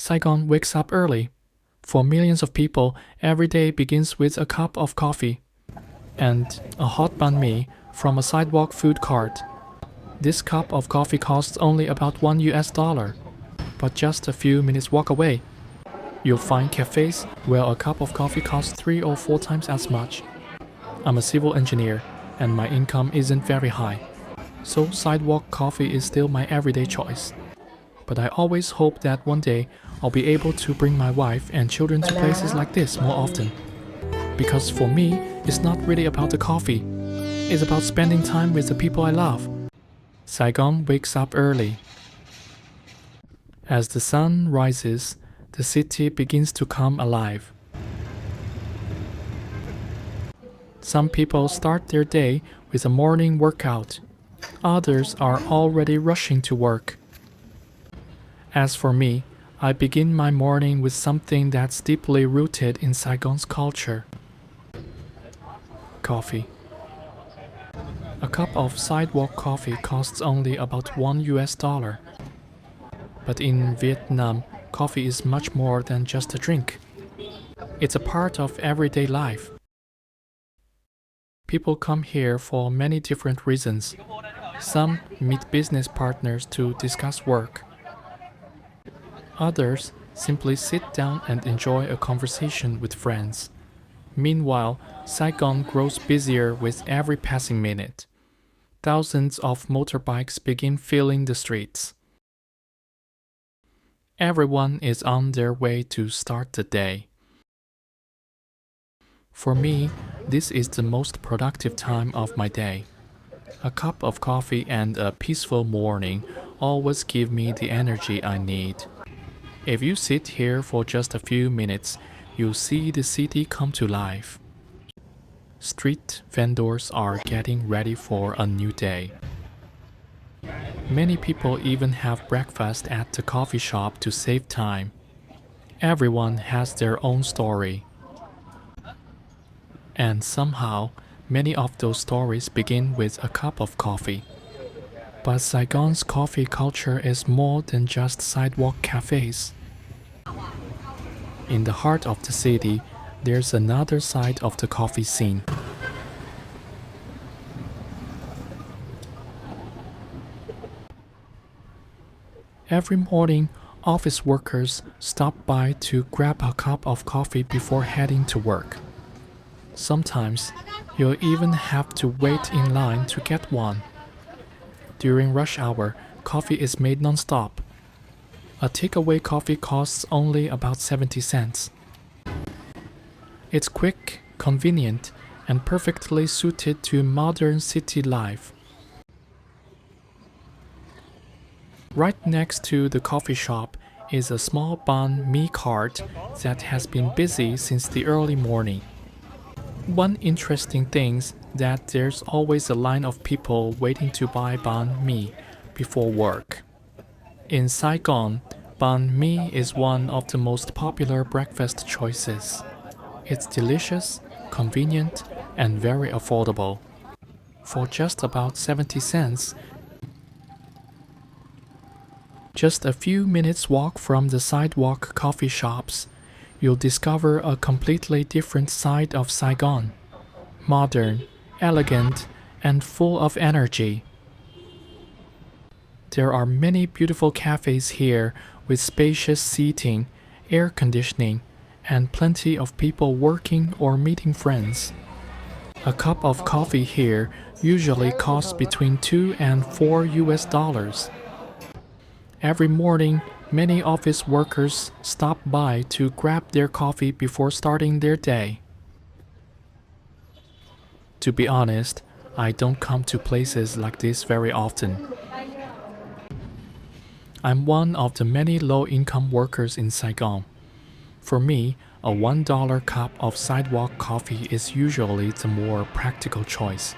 Saigon wakes up early. For millions of people, every day begins with a cup of coffee and a hot banh mi from a sidewalk food cart. This cup of coffee costs only about $1, but just a few minutes walk away, you'll find cafes where a cup of coffee costs 3 or 4 times as much. I'm a civil engineer, and my income isn't very high, so sidewalk coffee is still my everyday choice. But I always hope that one day I'll be able to bring my wife and children to places like this more often. Because for me, it's not really about the coffee. It's about spending time with the people I love. Saigon wakes up early. As the sun rises, the city begins to come alive. Some people start their day with a morning workout. Others are already rushing to work. As for me, I begin my morning with something that's deeply rooted in Saigon's culture. Coffee. A cup of sidewalk coffee costs only about $1. But in Vietnam, coffee is much more than just a drink. It's a part of everyday life. People come here for many different reasons. Some meet business partners to discuss work. Others simply sit down and enjoy a conversation with friends. Meanwhile, Saigon grows busier with every passing minute. Thousands of motorbikes begin filling the streets. Everyone is on their way to start the day. For me, this is the most productive time of my day. A cup of coffee and a peaceful morning always give me the energy I need. If you sit here for just a few minutes, you'll see the city come to life. Street vendors are getting ready for a new day. Many people even have breakfast at the coffee shop to save time. Everyone has their own story. And somehow, many of those stories begin with a cup of coffee. But Saigon's coffee culture is more than just sidewalk cafes. In the heart of the city, there's another side of the coffee scene. Every morning, office workers stop by to grab a cup of coffee before heading to work. Sometimes, you'll even have to wait in line to get one. During rush hour, coffee is made non-stop. A takeaway coffee costs only about 70 cents. It's quick, convenient, and perfectly suited to modern city life. Right next to the coffee shop is a small banh mi cart that has been busy since the early morning. One interesting thing is that there's always a line of people waiting to buy banh mi before work. In Saigon, banh mi is one of the most popular breakfast choices. It's delicious, convenient, and very affordable. For just about 70 cents, just a few minutes walk from the sidewalk coffee shops, you'll discover a completely different side of Saigon. Modern, elegant, and full of energy. There are many beautiful cafes here with spacious seating, air conditioning, and plenty of people working or meeting friends. A cup of coffee here usually costs between $2 and $4. Every morning, many office workers stop by to grab their coffee before starting their day. To be honest, I don't come to places like this very often. I'm one of the many low-income workers in Saigon. For me, a $1 cup of sidewalk coffee is usually the more practical choice.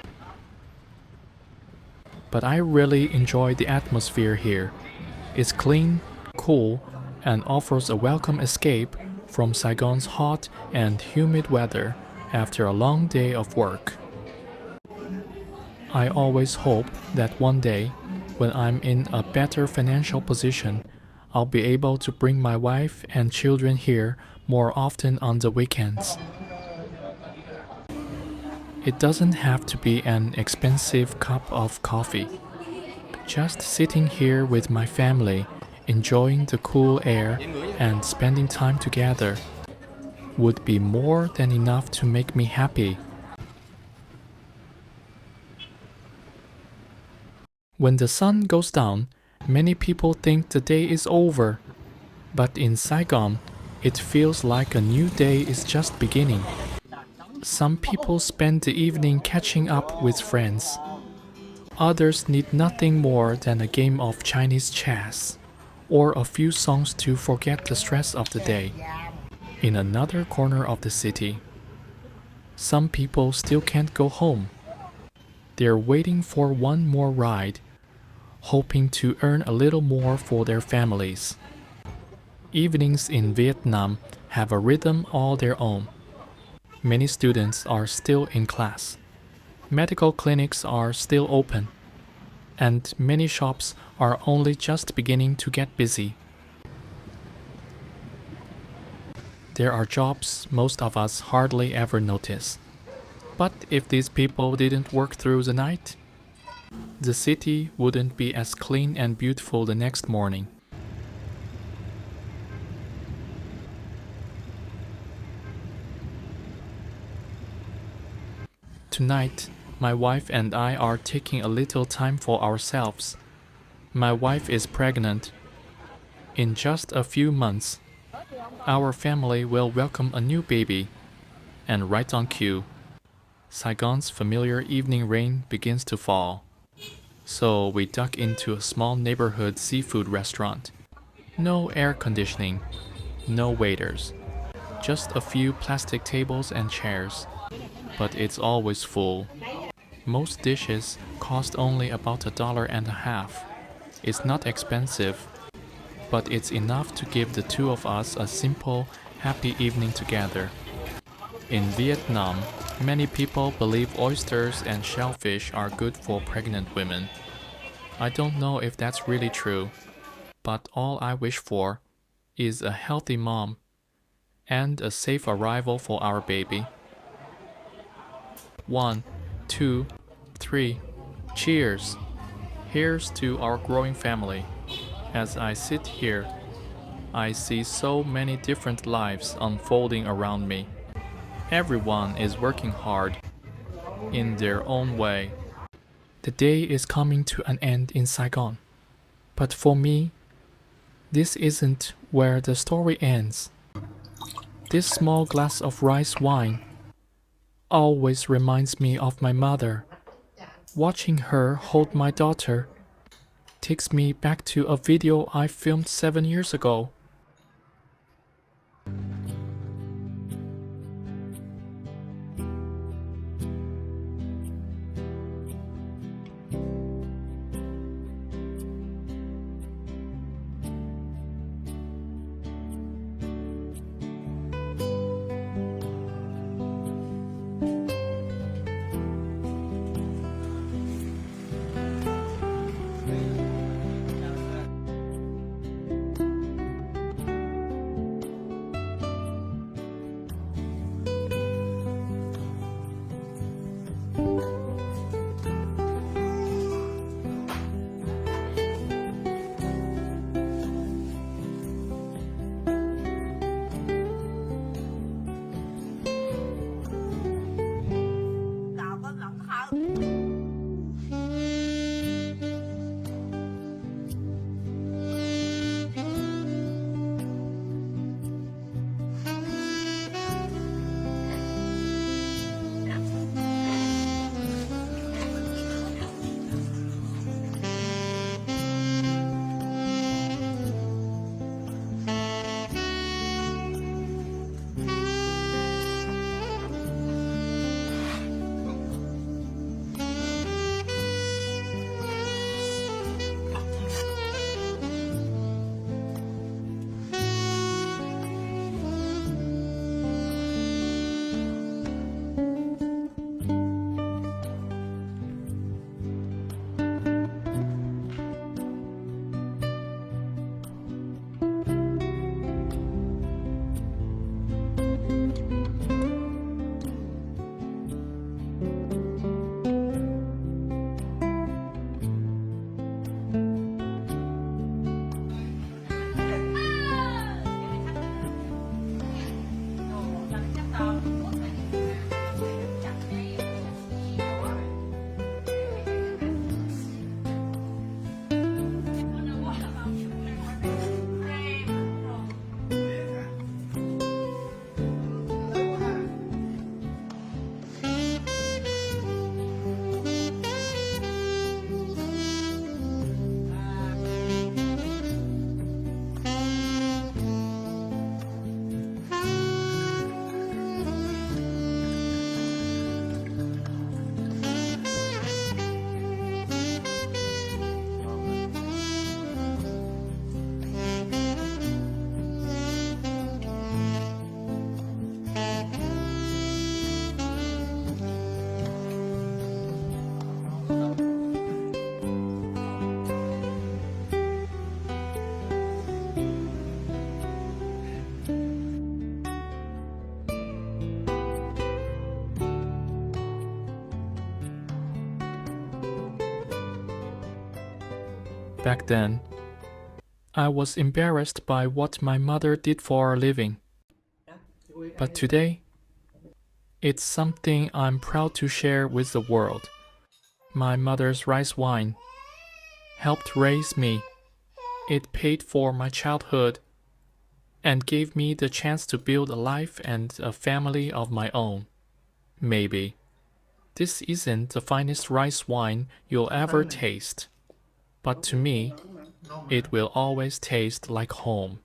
But I really enjoy the atmosphere here. It's clean, cool, and offers a welcome escape from Saigon's hot and humid weather after a long day of work. I always hope that one day, when I'm in a better financial position, I'll be able to bring my wife and children here more often on the weekends. It doesn't have to be an expensive cup of coffee. Just sitting here with my family, enjoying the cool air and spending time together would be more than enough to make me happy. When the sun goes down, many people think the day is over, but in Saigon, it feels like a new day is just beginning. Some people spend the evening catching up with friends. Others need nothing more than a game of Chinese chess or a few songs to forget the stress of the day. In another corner of the city, some people still can't go home. They're waiting for one more ride, hoping to earn a little more for their families. Evenings in Vietnam have a rhythm all their own. Many students are still in class. Medical clinics are still open, and many shops are only just beginning to get busy. There are jobs most of us hardly ever notice. But if these people didn't work through the night, the city wouldn't be as clean and beautiful the next morning. Tonight, my wife and I are taking a little time for ourselves. My wife is pregnant. In just a few months, our family will welcome a new baby. And right on cue, Saigon's familiar evening rain begins to fall. So we duck into a small neighborhood seafood restaurant. No air conditioning, no waiters, just a few plastic tables and chairs. But it's always full. Most dishes cost only about $1.50. It's not expensive, but it's enough to give the two of us a simple, happy evening together. In Vietnam, many people believe oysters and shellfish are good for pregnant women. I don't know if that's really true, but all I wish for is a healthy mom and a safe arrival for our baby. 1, 2, 3. Cheers! Here's to our growing family. As I sit here, I see so many different lives unfolding around me. Everyone is working hard in their own way. The day is coming to an end in Saigon. But for me, this isn't where the story ends. This small glass of rice wine always reminds me of my mother. Watching her hold my daughter takes me back to a video I filmed 7 years ago. back then. I was embarrassed by what my mother did for a living. But today, it's something I'm proud to share with the world. My mother's rice wine helped raise me. It paid for my childhood and gave me the chance to build a life and a family of my own. Maybe this isn't the finest rice wine you'll ever taste, but to me, it will always taste like home.